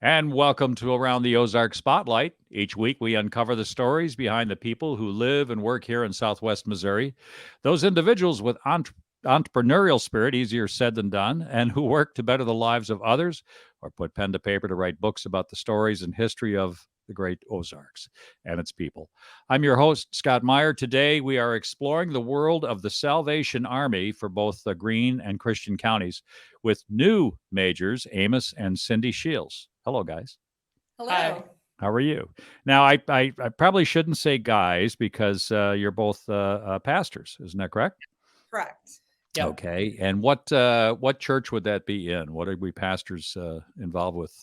And welcome to Around the Ozark Spotlight. Each week, we uncover the stories behind the people who live and work here in Southwest Missouri. Those individuals with entrepreneurial spirit, easier said than done, and who work to better the lives of others or put pen to paper to write books about the stories and history of the great Ozarks and its people. I'm your host, Scott Meier. Today, we are exploring the world of the Salvation Army for both the Greene and Christian counties with new majors, Amos and Cyndi Shields. Hello, guys. Hello. Hi. How are you? Now, I probably shouldn't say guys because you're both pastors. Isn't that correct? Correct. Yep. Okay. And what church would that be in? What are we pastors involved with?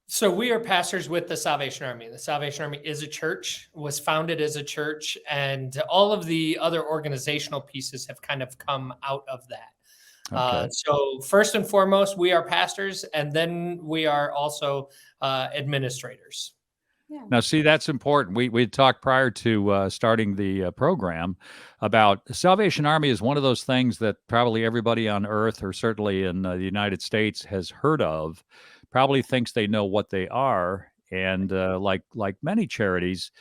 So we are pastors with the Salvation Army. The Salvation Army is a church, was founded as a church, and all of the other organizational pieces have kind of come out of that. Okay. So first and foremost, we are pastors, and then we are also administrators. Yeah. Now, see, that's important. We talked prior to starting the program about the Salvation Army is one of those things that probably everybody on earth, or certainly in the United States, has heard of, probably thinks they know what they are, and like many charities,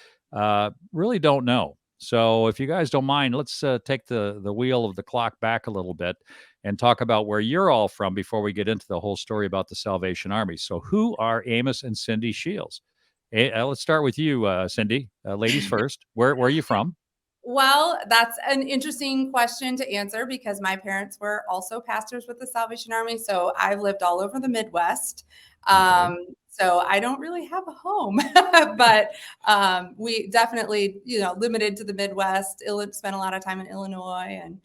really don't know. So if you guys don't mind, let's take the wheel of the clock back a little bit and talk about where you're all from before we get into the whole story about the Salvation Army. So who are Amos and Cyndi Shields? Let's start with you, Cyndi. Ladies first. Where are you from? Well, that's an interesting question to answer because my parents were also pastors with the Salvation Army. So I've lived all over the Midwest. So I don't really have a home, but we definitely, limited to the Midwest. Spent a lot of time in Illinois and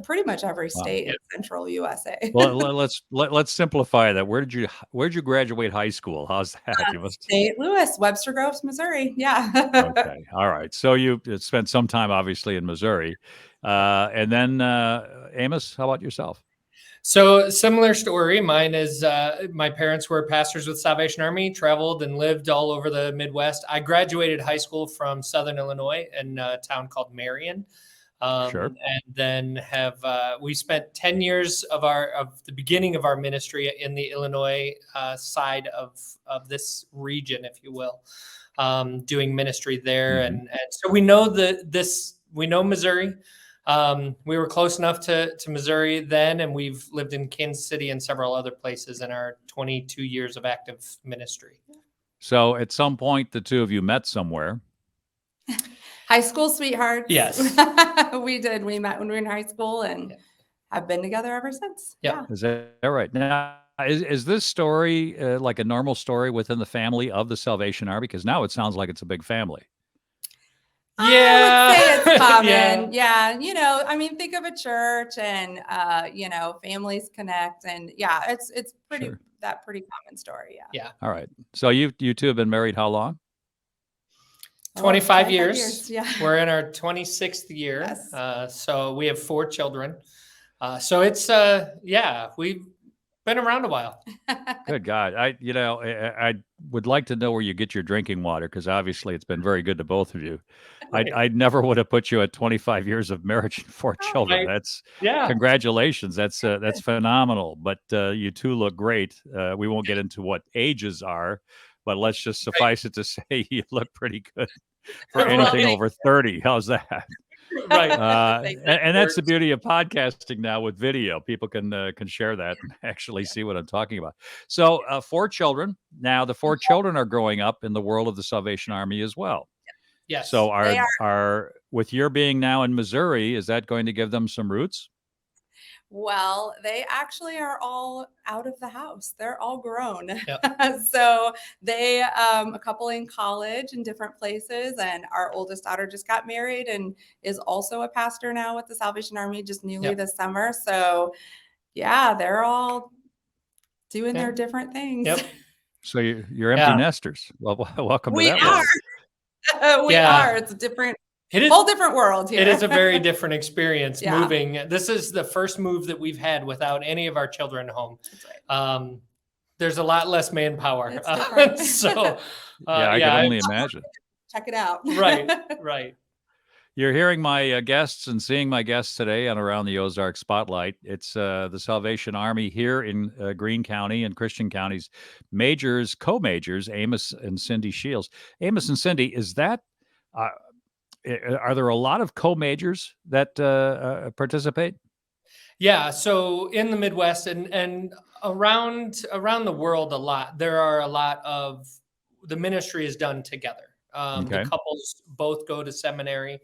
pretty much every state in central USA. Well, let's simplify that. Where'd you graduate high school? How's that? You must St. Louis, Webster Groves, Missouri. Yeah. Okay. All right. So you spent some time, obviously, in Missouri, and then Amos. How about yourself? So similar story. Mine is my parents were pastors with Salvation Army, traveled and lived all over the Midwest. I graduated high school from Southern Illinois in a town called Marion. Sure. And then we spent 10 years of the beginning of our ministry in the Illinois side of this region, if you will, doing ministry there. Mm-hmm. And so we know we know Missouri. We were close enough to Missouri then, and we've lived in Kansas City and several other places in our 22 years of active ministry. So at some point, the two of you met somewhere. High school sweethearts. Yes. We did. We met when we were in high school and have been together ever since. Yeah. Is that right? Now, is this story like a normal story within the family of the Salvation Army? Because now it sounds like it's a big family. Yeah. I would say it's common. Yeah. I mean, think of a church and, families connect and it's pretty, Sure. that pretty common story. Yeah. Yeah. All right. So you two have been married how long? 25 years. Yeah. We're in our 26th year. Yes. So we have 4 children. So it's, we've been around a while. Good God. I would like to know where you get your drinking water, because obviously it's been very good to both of you. Right. I never would have put you at 25 years of marriage and 4 children. Congratulations. That's phenomenal. But you two look great. We won't get into what ages are, but let's just suffice it to say you look pretty good for anything over 30. How's that? Right. And that's the beauty of podcasting now with video. People can share that and actually see what I'm talking about. So 4 children. Now the 4 children are growing up in the world of the Salvation Army as well. Yes. So are with your being now in Missouri, is that going to give them some roots? Well, they actually are all out of the house. They're all grown. Yep. So they, a couple in college in different places. And our oldest daughter just got married and is also a pastor now with the Salvation Army just newly this summer. So they're all doing their different things. Yep. So you're empty nesters. Well, welcome to that world. We are. It's a different. It is whole different world here. It is a very different experience moving. This is the first move that we've had without any of our children home. That's right. There's a lot less manpower. So I can only imagine. Check it out. Right. You're hearing my guests and seeing my guests today on Around the Ozark Spotlight. It's the Salvation Army here in Greene County and Christian counties. Majors, co-majors, Amos and Cyndi Shields. Amos and Cyndi, is that, uh, are there a lot of co-majors that participate? Yeah, so in the Midwest and around the world a lot, there are a lot of the ministry is done together. The Okay. couples both go to seminary.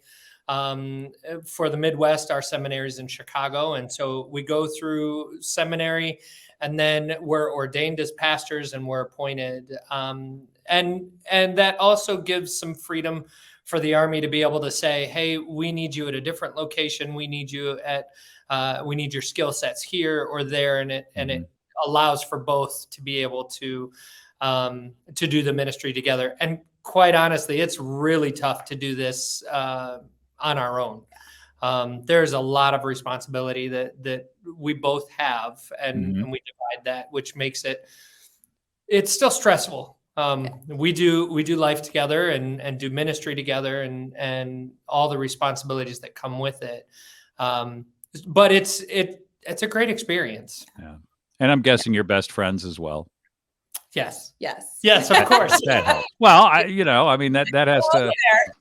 For the Midwest, our seminary is in Chicago, and so we go through seminary, and then we're ordained as pastors and we're appointed. And that also gives some freedom for the Army to be able to say, "Hey, we need you at a different location. We need you at we need your skill sets here or there," and it allows for both to be able to do the ministry together. And quite honestly, it's really tough to do this on our own. There's a lot of responsibility that we both have, and we divide that, which makes it's still stressful. We do life together and do ministry together and all the responsibilities that come with it. But it's a great experience. Yeah. And I'm guessing you're best friends as well. Yes. Yes, Of course. That helps. Well, I mean, that has to,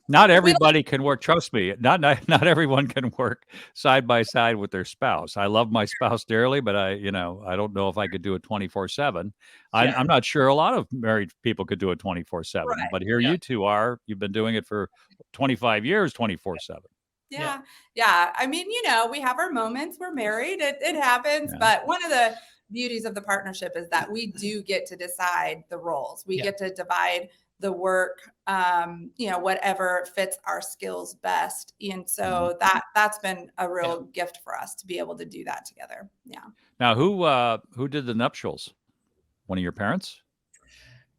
not everybody can work. Trust me, not everyone can work side by side with their spouse. I love my spouse dearly, but I don't know if I could do it 24/7. I'm not sure a lot of married people could do it 24/7, Right. but here you two you've been doing it for 25 years, 24/7. Yeah. I mean, we have our moments. We're married. It happens. Yeah. But one of the beauties of the partnership is that we do get to decide the roles. We get to divide the work, whatever fits our skills best. And so that's been a real gift for us to be able to do that together. Yeah. Now, who did the nuptials? One of your parents?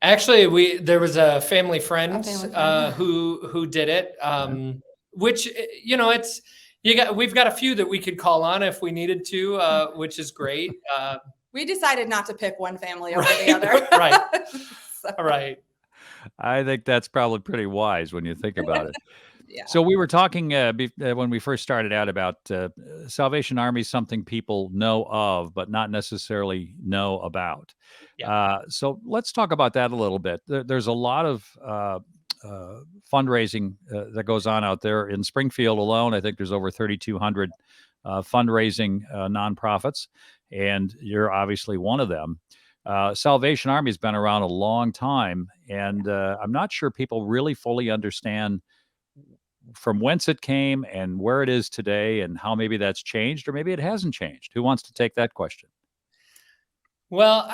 Actually, there was a family friend, who did it. Which, we've got a few that we could call on if we needed to, which is great. We decided not to pick one family over the other. Right. Right. I think that's probably pretty wise when you think about it. Yeah. So we were talking when we first started out about Salvation Army, something people know of, but not necessarily know about. Yeah. So let's talk about that a little bit. There's a lot of fundraising that goes on out there in Springfield alone. I think there's over 3,200 fundraising nonprofits, and you're obviously one of them. Salvation Army has been around a long time, and I'm not sure people really fully understand from whence it came and where it is today and how maybe that's changed or maybe it hasn't changed. Who wants to take that question? Well,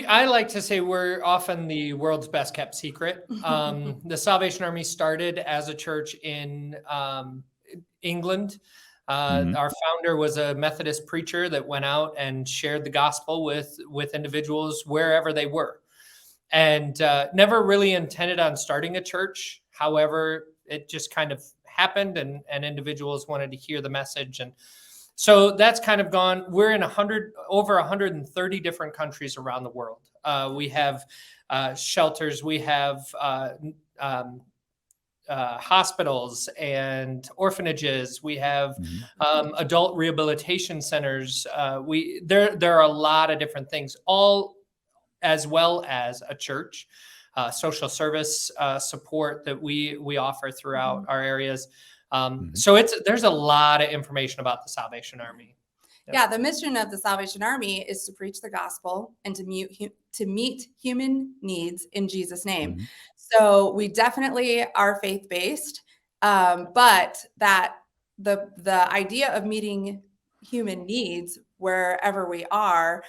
I like to say we're often the world's best kept secret. The Salvation Army started as a church in England. Our founder was a Methodist preacher that went out and shared the gospel with individuals wherever they were, and never really intended on starting a church. However, it just kind of happened, and individuals wanted to hear the message, and so that's kind of gone. We're in over 130 different countries around the world. We have shelters, we have hospitals and orphanages. We have adult rehabilitation centers. There are a lot of different things, all as well as a church, social service support that we offer throughout our areas. So there's a lot of information about the Salvation Army. Yeah, the mission of the Salvation Army is to preach the gospel and to meet human needs in Jesus' name. So we definitely are faith-based, but that the idea of meeting human needs wherever we are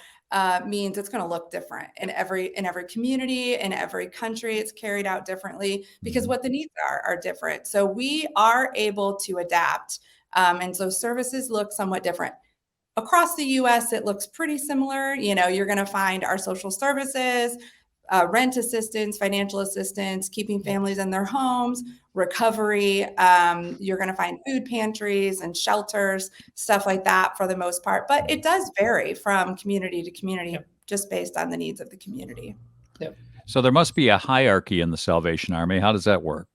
means it's going to look different in every community, in every country. It's carried out differently because what the needs are different. So we are able to adapt, and so services look somewhat different. Across the U.S., it looks pretty similar. You're going to find our social services, rent assistance, financial assistance, keeping families in their homes, recovery. You're going to find food pantries and shelters, stuff like that for the most part. But it does vary from community to community, just based on the needs of the community. So there must be a hierarchy in the Salvation Army. How does that work?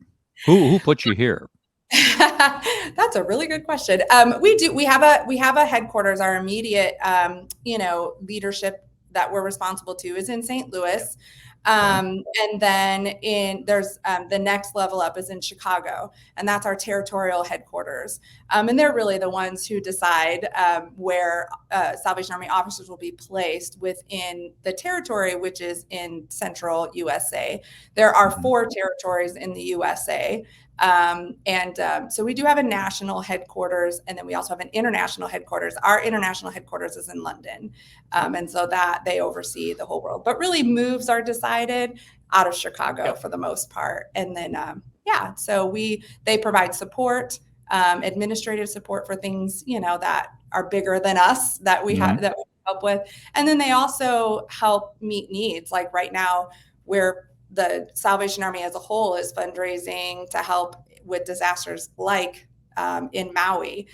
Who put you here? That's a really good question. We have a headquarters. Our immediate, leadership that we're responsible to is in St. Louis. And then there's the next level up is in Chicago, and that's our territorial headquarters. And they're really the ones who decide where Salvation Army officers will be placed within the territory, which is in central USA. There are 4 territories in the USA. So we do have a national headquarters, and then we also have an international headquarters. Our international headquarters is in London. And so that they oversee the whole world, but really moves are decided out of Chicago for the most part. And then, so they provide support, administrative support for things, that are bigger than us that we have, that we help with. And then they also help meet needs. Like right now, where the Salvation Army as a whole is fundraising to help with disasters like in Maui.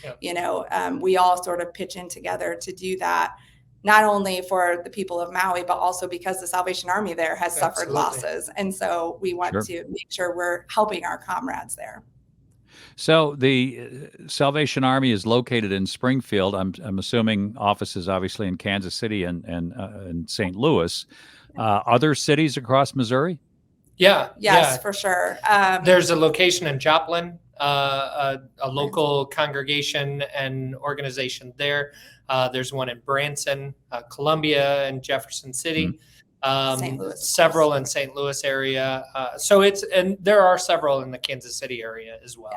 We all sort of pitch in together to do that, not only for the people of Maui, but also because the Salvation Army there has suffered losses. And so we want to make sure we're helping our comrades there. So the Salvation Army is located in Springfield. I'm assuming offices obviously in Kansas City and St. Louis. Other cities across Missouri? Yes, for sure. There's a location in Joplin, a local congregation and organization there. There's one in Branson, Columbia, and Jefferson City. Several in St. Louis area. And there are several in the Kansas City area as well.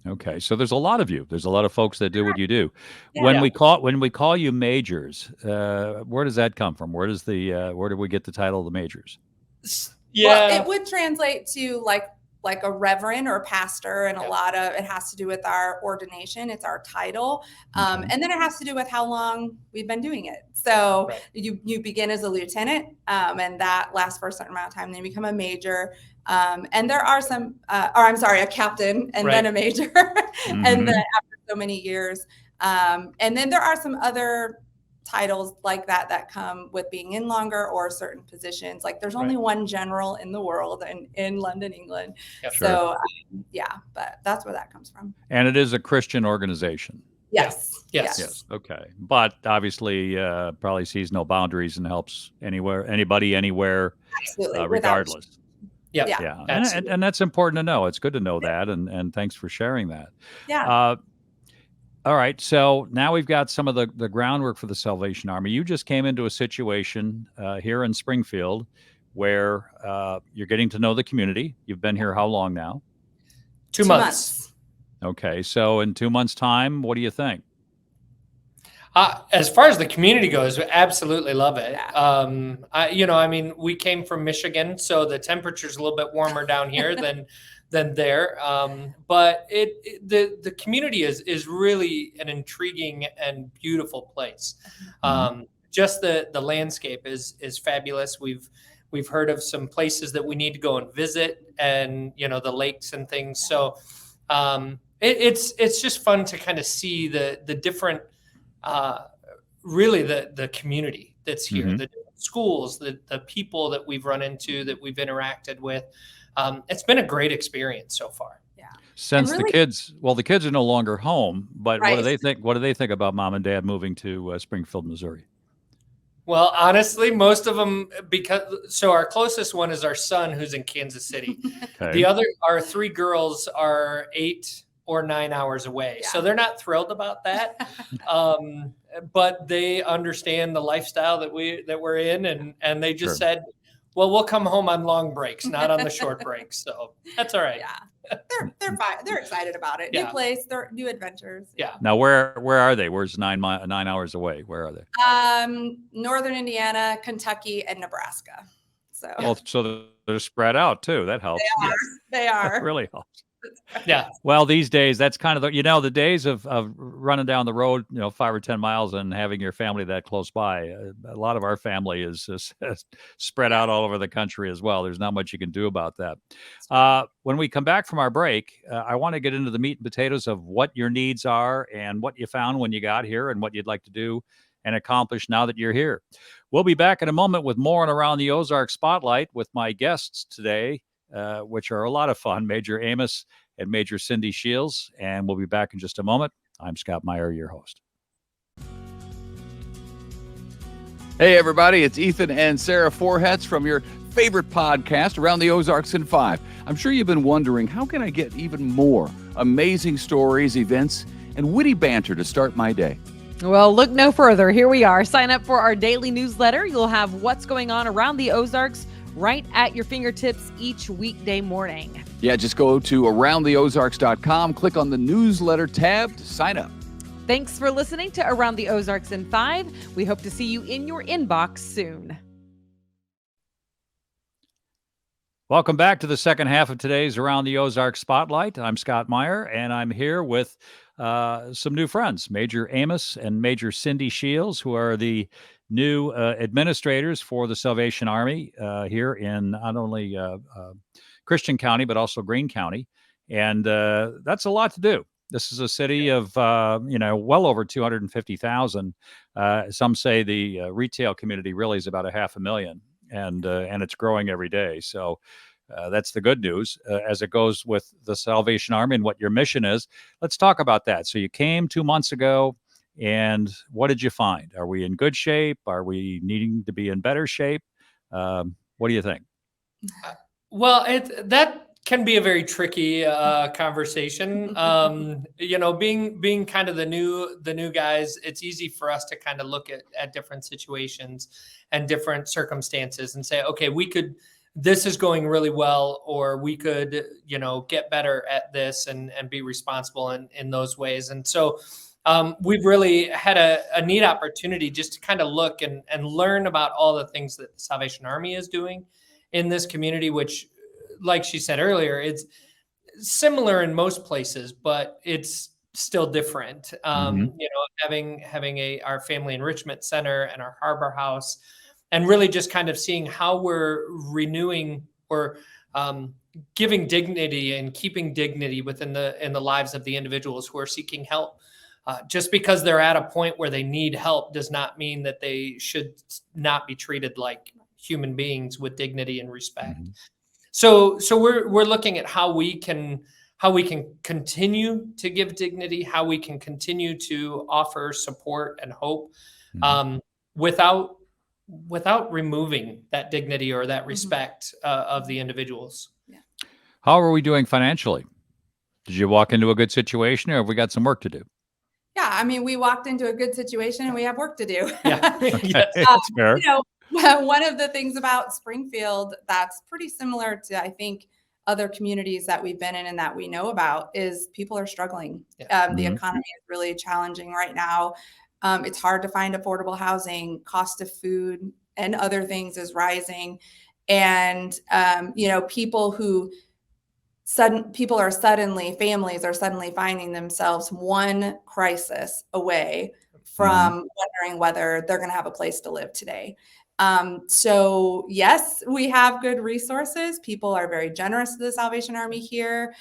Okay, so there's a lot of you. There's a lot of folks that do what you do. When we call you majors, where does that come from? Where do we get the title of the majors? Well, it would translate to like a reverend or pastor, and a lot of it has to do with our ordination. It's our title. And then it has to do with how long we've been doing it. So you begin as a lieutenant, and that lasts for a certain amount of time. Then you become a major. And there are some, a captain, and then a major, and then after so many years. And then there are some other titles like that come with being in longer, or certain positions. Like there's only one general in the world, and in London, England. So but that's where that comes from. And it is a Christian organization. Yes. Okay. But obviously probably sees no boundaries and helps anybody, anywhere, regardless. Yeah. And that's important to know. It's good to know that. And thanks for sharing that. All right. So now we've got some of the groundwork for the Salvation Army. You just came into a situation here in Springfield where you're getting to know the community. You've been here how long now? 2 months. Okay. So in 2 months' time, what do you think? As far as the community goes, we absolutely love it. We came from Michigan, so the temperature's a little bit warmer down here than there. But the community is really an intriguing and beautiful place. Just the landscape is fabulous. We've heard of some places that we need to go and visit, and the lakes and things. So it's just fun to kind of see the different. Really the community that's here, the schools, the people that we've run into, that we've interacted with. It's been a great experience so far. Since the kids are no longer home, but what do they think? What do they think about mom and dad moving to Springfield, Missouri? Well, honestly, most of them, our closest one is our son, who's in Kansas City. Our 3 girls are 8 or 9 hours away. So they're not thrilled about that. But they understand the lifestyle that we're in, and they just said, well, we'll come home on long breaks, not on the short breaks. So that's all right. They're fine. They're excited about it. New place, new adventures. Now where are they? Where's 9 hours away? Where are they? Northern Indiana, Kentucky, and Nebraska. So they're spread out too. That helps. They are. That really helps. Well, these days, that's kind of the days of running down the road, 5 or 10 miles and having your family that close by. A lot of our family is spread out all over the country as well. There's not much you can do about that. When we come back from our break, I want to get into the meat and potatoes of what your needs are and what you found when you got here and what you'd like to do and accomplish now that you're here. We'll be back in a moment with more on Around the Ozark Spotlight with my guests today, which are a lot of fun. Major Amos and Major Cyndi Shields. And we'll be back in just a moment. I'm Scott Meier, your host. Hey, everybody, it's Ethan and Sarah Forhetz from your favorite podcast, Around the Ozarks in 5. I'm sure you've been wondering, how can I get even more amazing stories, events, and witty banter to start my day? Well, look no further. Here we are. Sign up for our daily newsletter. You'll have what's going on around the Ozarks right at your fingertips each weekday morning. Yeah, just go to aroundtheozarks.com, click on the newsletter tab to sign up. Thanks for listening to Around the Ozarks in 5. We hope to see you in your inbox soon. Welcome back to the second half of today's Around the Ozarks Spotlight. I'm Scott Meier, and I'm here with some new friends, Major Amos and Major Cyndi Shields, who are the new administrators for the Salvation Army here in not only Christian County, but also Greene County. And that's a lot to do. This is a city of, well over 250,000. Some say the retail community really is about 500,000, and it's growing every day. So that's the good news as it goes with the Salvation Army and what your mission is. Let's talk about that. So you came 2 months ago, and what did you find? Are we in good shape? Are we needing to be in better shape? What do you think? Well, that can be a very tricky conversation. Being kind of the new guys, it's easy for us to kind of look at different situations and different circumstances and say, okay, this is going really well, or we could, get better at this and be responsible in those ways. And so we've really had a neat opportunity just to kind of look and learn about all the things that the Salvation Army is doing in this community, which, like she said earlier, it's similar in most places, but it's still different. Having our family enrichment center and our harbor house, and really just kind of seeing how we're renewing or giving dignity and keeping dignity in the lives of the individuals who are seeking help. Just because they're at a point where they need help does not mean that they should not be treated like human beings with dignity and respect. Mm-hmm. So we're looking at how we can continue to give dignity, how we can continue to offer support and hope, without removing that dignity or that respect of the individuals. Yeah. How are we doing financially? Did you walk into a good situation, or have we got some work to do? Yeah, I mean, we walked into a good situation and we have work to do. Yeah, yes. That's fair. One of the things about Springfield that's pretty similar to, I think, other communities that we've been in and that we know about is people are struggling. Yeah. The economy is really challenging right now. It's hard to find affordable housing. Cost of food and other things is rising. And, families are suddenly finding themselves one crisis away from wondering whether they're going to have a place to live today. So yes, we have good resources. People are very generous to the Salvation Army here.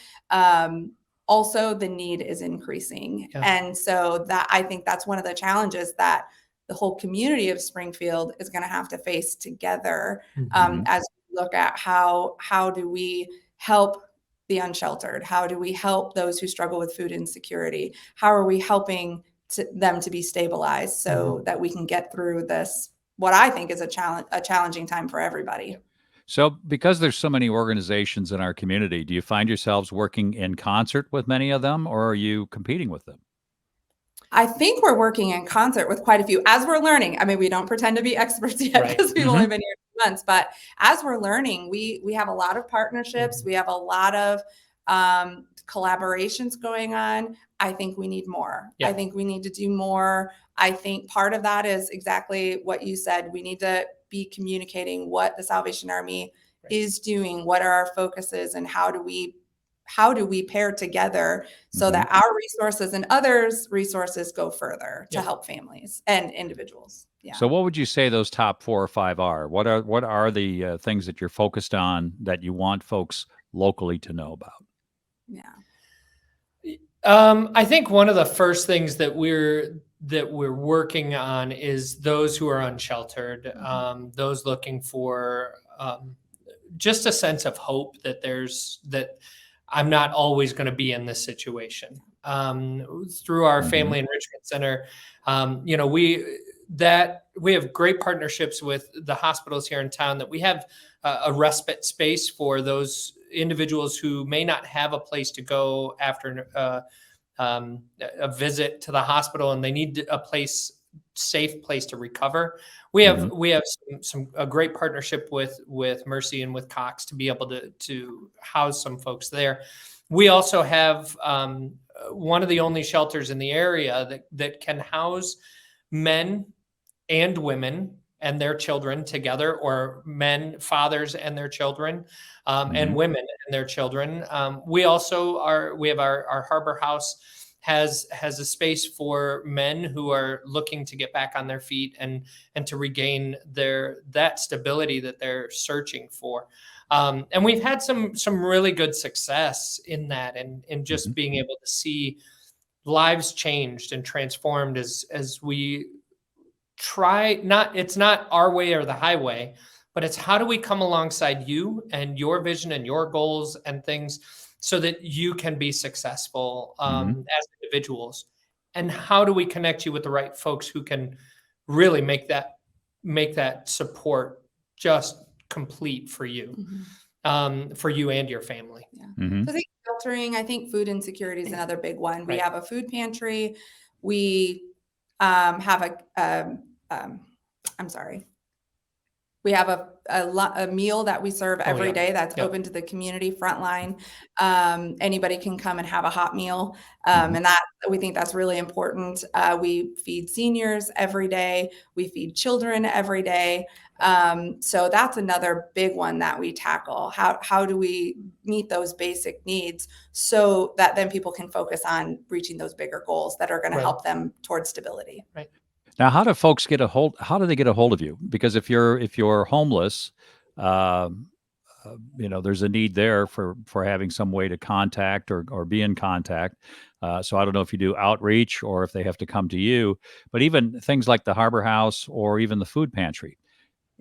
Also, the need is increasing. Yeah. And so I think that's one of the challenges that the whole community of Springfield is going to have to face together as we look at how do we help the unsheltered? How do we help those who struggle with food insecurity? How are we helping them to be stabilized so that we can get through this, what I think is a challenging time for everybody? So because there's so many organizations in our community, do you find yourselves working in concert with many of them, or are you competing with them? I think we're working in concert with quite a few as we're learning. I mean, we don't pretend to be experts yet because we've only been here 2 months, but as we're learning, we have a lot of partnerships. We have a lot of collaborations going on. I think we need more. Yeah. I think we need to do more. I think part of that is exactly what you said. We need to be communicating what the Salvation Army is doing, what are our focuses, and how do we pair together so that our resources and others' resources go further to help families and individuals. Yeah. So what would you say those top 4 or 5 are? What are the things that you're focused on that you want folks locally to know about? Yeah. I think one of the first things that we're working on is those who are unsheltered, those looking for just a sense of hope that I'm not always going to be in this situation. Through our Family Enrichment Center, we have great partnerships with the hospitals here in town, that we have a respite space for those individuals who may not have a place to go after a visit to the hospital, and they need safe place to recover. We have a great partnership with Mercy and with Cox to be able to house some folks there. We also have one of the only shelters in the area that can house men and women and their children together, or fathers and their children, and women and their children. We have our Harbor House has a space for men who are looking to get back on their feet and to regain that stability that they're searching for. And we've had some really good success in that, and in just being able to see lives changed and transformed as we try. It's not our way or the highway, but it's how do we come alongside you and your vision and your goals and things, so that you can be successful as individuals, and how do we connect you with the right folks who can really make that support just complete for you, for you and your family. So I think sheltering, I think food insecurity is another big one. We Right. have a food pantry. We have we have a meal that we serve every day that's open to the community frontline. Anybody can come and have a hot meal. And we think that's really important. We feed seniors every day. We feed children every day. So that's another big one that we tackle. How do we meet those basic needs so that then people can focus on reaching those bigger goals that are going to help them towards stability? Right. Now, how do folks get a hold? How do they get a hold of you? Because if you're homeless, there's a need there for having some way to contact or be in contact. So I don't know if you do outreach or if they have to come to you, but even things like the Harbor House or even the food pantry.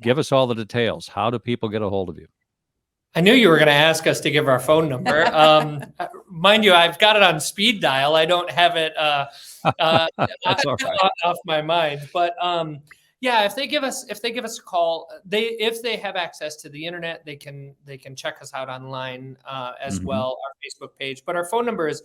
Give us all the details. How do people get a hold of you? I knew you were going to ask us to give our phone number. Mind you, I've got it on speed dial. I don't have it That's all right. off my mind. But if they give us a call, if they have access to the internet, they can check us out online as well, our Facebook page. But our phone number is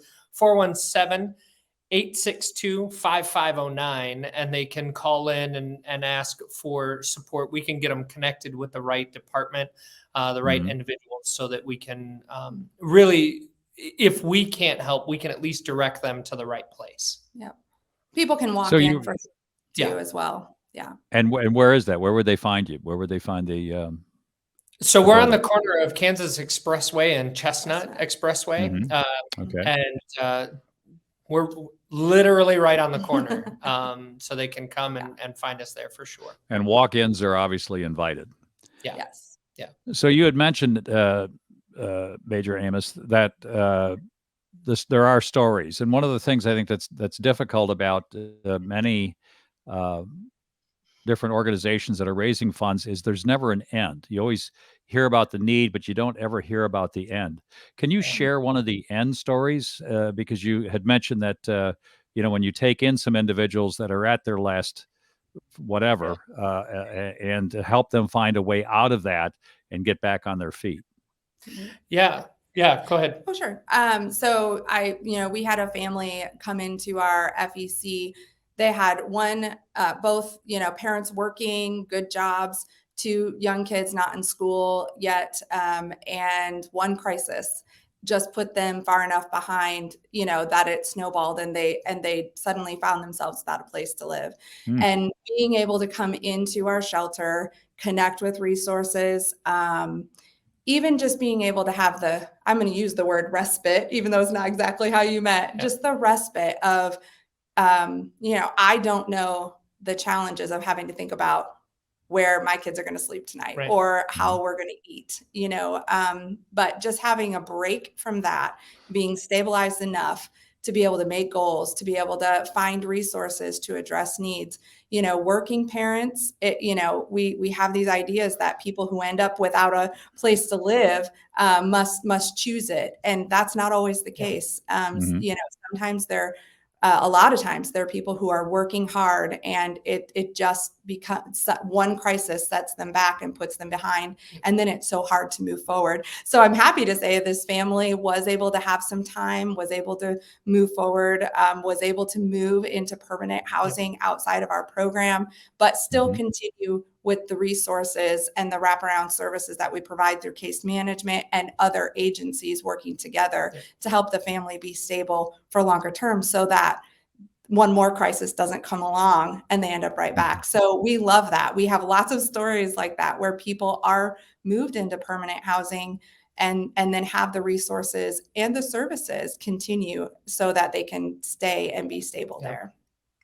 417-862-5509, and they can call in and ask for support. We can get them connected with the right department, the right individuals, so that we can really, if we can't help, we can at least direct them to the right place. Yeah. People can walk in for too as well. Yeah. And where is that? Where would they find you? Where would they find the So we're on the corner of Kansas Expressway and Chestnut Expressway. And we're literally right on the corner. So they can come and find us there for sure. And walk-ins are obviously invited. Yeah. Yes. Yeah. So you had mentioned, Major Amos, that there are stories, and one of the things I think that's difficult about many different organizations that are raising funds is there's never an end. You always hear about the need, but you don't ever hear about the end. Can you share one of the end stories? Because you had mentioned that when you take in some individuals that are at their last whatever, and to help them find a way out of that and get back on their feet. Yeah, go ahead. Oh, sure. So we had a family come into our FEC. They had both parents working, good jobs, 2 young kids not in school yet, and one crisis just put them far enough behind, that it snowballed, and they suddenly found themselves without a place to live. And being able to come into our shelter, connect with resources, even just being able to have I'm going to use the word respite, even though it's not exactly how you meant, just the respite of, I don't know the challenges of having to think about where my kids are going to sleep tonight, or how we're going to eat, but just having a break from that, being stabilized enough to be able to make goals, to be able to find resources to address needs. Working parents, we have these ideas that people who end up without a place to live must choose it, and that's not always the case. Sometimes a lot of times there are people who are working hard, and it just becomes one crisis sets them back and puts them behind, and then it's so hard to move forward. So I'm happy to say this family was able to have some time, was able to move forward, was able to move into permanent housing outside of our program, but still continue with the resources and the wraparound services that we provide through case management and other agencies working together to help the family be stable for longer term, so that one more crisis doesn't come along and they end up right back. So we love that. We have lots of stories like that where people are moved into permanent housing and then have the resources and the services continue so that they can stay and be stable there.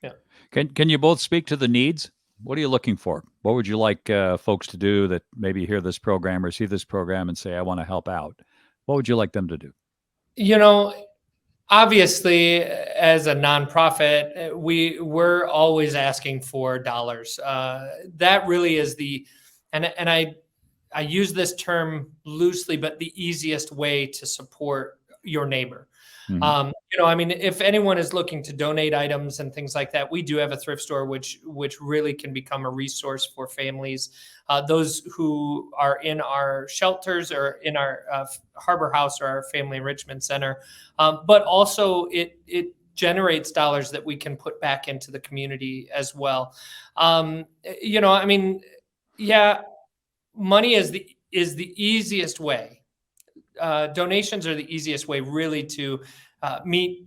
Yeah. Can you both speak to the needs? What are you looking for? What would you like folks to do that maybe hear this program or see this program and say, I want to help out? What would you like them to do? Obviously, as a nonprofit, we're always asking for dollars. That really is and I use this term loosely, but the easiest way to support your neighbor. If anyone is looking to donate items and things like that, we do have a thrift store, which really can become a resource for families, those who are in our shelters or in our Harbor House or our Family Enrichment Center. But also it generates dollars that we can put back into the community as well. Money is the easiest way. Donations are the easiest way really to meet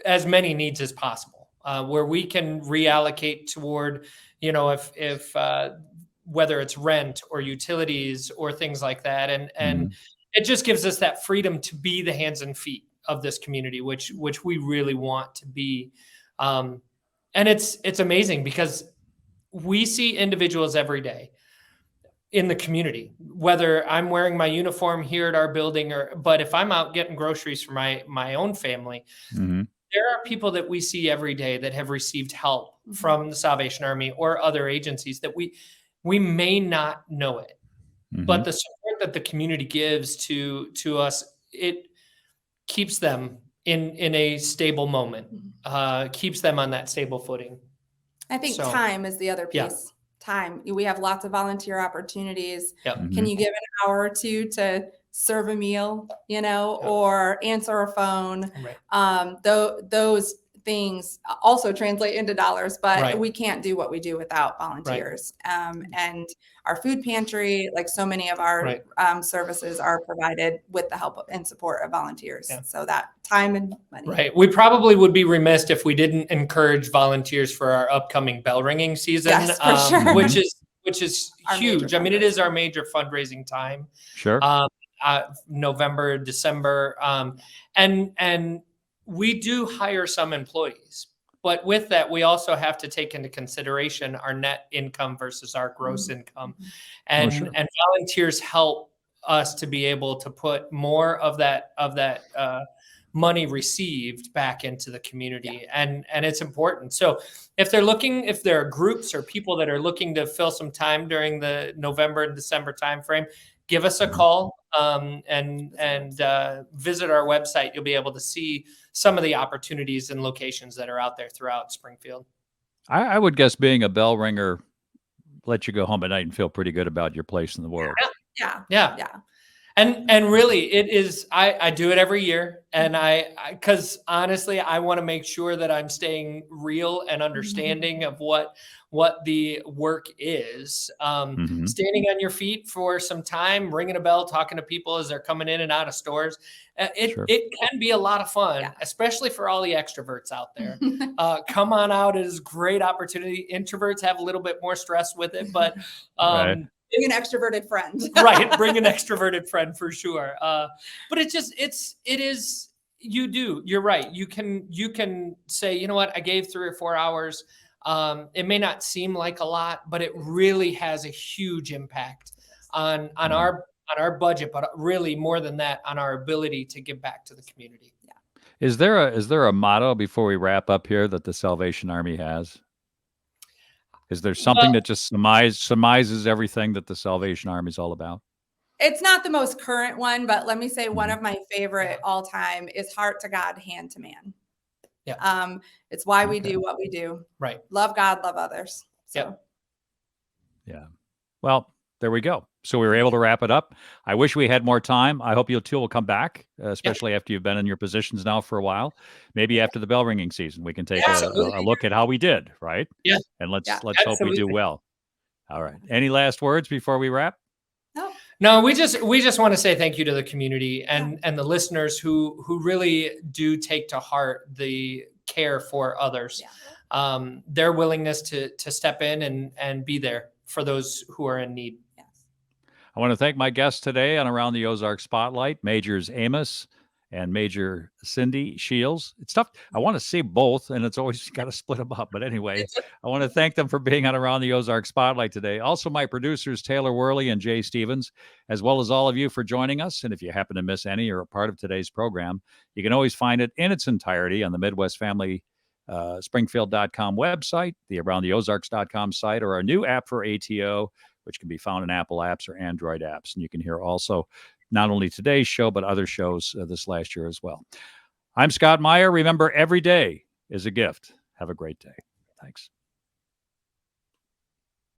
as many needs as possible, where we can reallocate toward, if whether it's rent or utilities or things like that. And it just gives us that freedom to be the hands and feet of this community, which we really want to be. And it's amazing because we see individuals every day in the community, whether I'm wearing my uniform here at our building but if I'm out getting groceries for my own family, there are people that we see every day that have received help from the Salvation Army or other agencies that we may not know it, but the support that the community gives to us, it keeps them in a stable moment, keeps them on that stable footing. I think time is the other piece. Yeah. Time. We have lots of volunteer opportunities. Yep. Can you give an hour or two to serve a meal, or answer a phone? Right. Those things also translate into dollars, but we can't do what we do without volunteers. And our food pantry, like so many of our services, are provided with the help and support of volunteers. Yeah. So that time and money. Right. We probably would be remiss if we didn't encourage volunteers for our upcoming bell ringing season, Yes, for sure. which is Our huge. major I mean, it is our major fundraising time. Sure. November, December, and we do hire some employees, but with that, we also have to take into consideration our net income versus our gross income, and volunteers help us to be able to put more of that money received back into the community, and it's important. So if there are groups or people that are looking to fill some time during the November and December timeframe, give us a call and visit our website. You'll be able to see some of the opportunities and locations that are out there throughout Springfield. I would guess being a bell ringer let you go home at night and feel pretty good about your place in the world. Yeah. And really, it is. I do it every year, and because honestly, I want to make sure that I'm staying real and understanding of what the work is. Standing on your feet for some time, ringing a bell, talking to people as they're coming in and out of stores. It can be a lot of fun, especially for all the extroverts out there. Come on out; it is a great opportunity. Introverts have a little bit more stress with it, but. Bring an extroverted friend. Right. Bring an extroverted friend for sure. But you're right. You can say, you know what, I gave 3 or 4 hours. It may not seem like a lot, but it really has a huge impact on our budget, but really more than that, on our ability to give back to the community. Is there a motto before we wrap up here that the Salvation Army has? Is there something Well- that just surmises everything that the Salvation Army is all about? It's not the most current one, but let me say one Mhm. of my favorite all time is heart to God, hand to man. Yeah. It's why we Okay. do what we do. Right. Love God, love others. So. Yep. Yeah. Well, there we go. So we were able to wrap it up. I wish we had more time. I hope you two will come back, especially after you've been in your positions now for a while. Maybe after the bell ringing season, we can take Absolutely. a look at how we did, right? Yeah. And let's Yeah. hope we do Absolutely. well. All right. Any last words before we wrap? No. No, we just want to say thank you to the community and the listeners who really do take to heart the care for others. Yeah. Their willingness to step in and be there for those who are in need. Yes. I want to thank my guests today on Around the Ozark Spotlight, Majors Amos and Major Cyndi Shields. It's tough. I want to say both, and it's always got to split them up. But anyway, I want to thank them for being on Around the Ozark Spotlight today. Also, my producers, Taylor Worley and Jay Stevens, as well as all of you for joining us. And if you happen to miss any or a part of today's program, you can always find it in its entirety on the Midwest Family Springfield.com website, the AroundTheOzarks.com site, or our new app for ATO, which can be found in Apple apps or Android apps. And you can hear also not only today's show, but other shows this last year as well. I'm Scott Meier. Remember, every day is a gift. Have a great day. Thanks.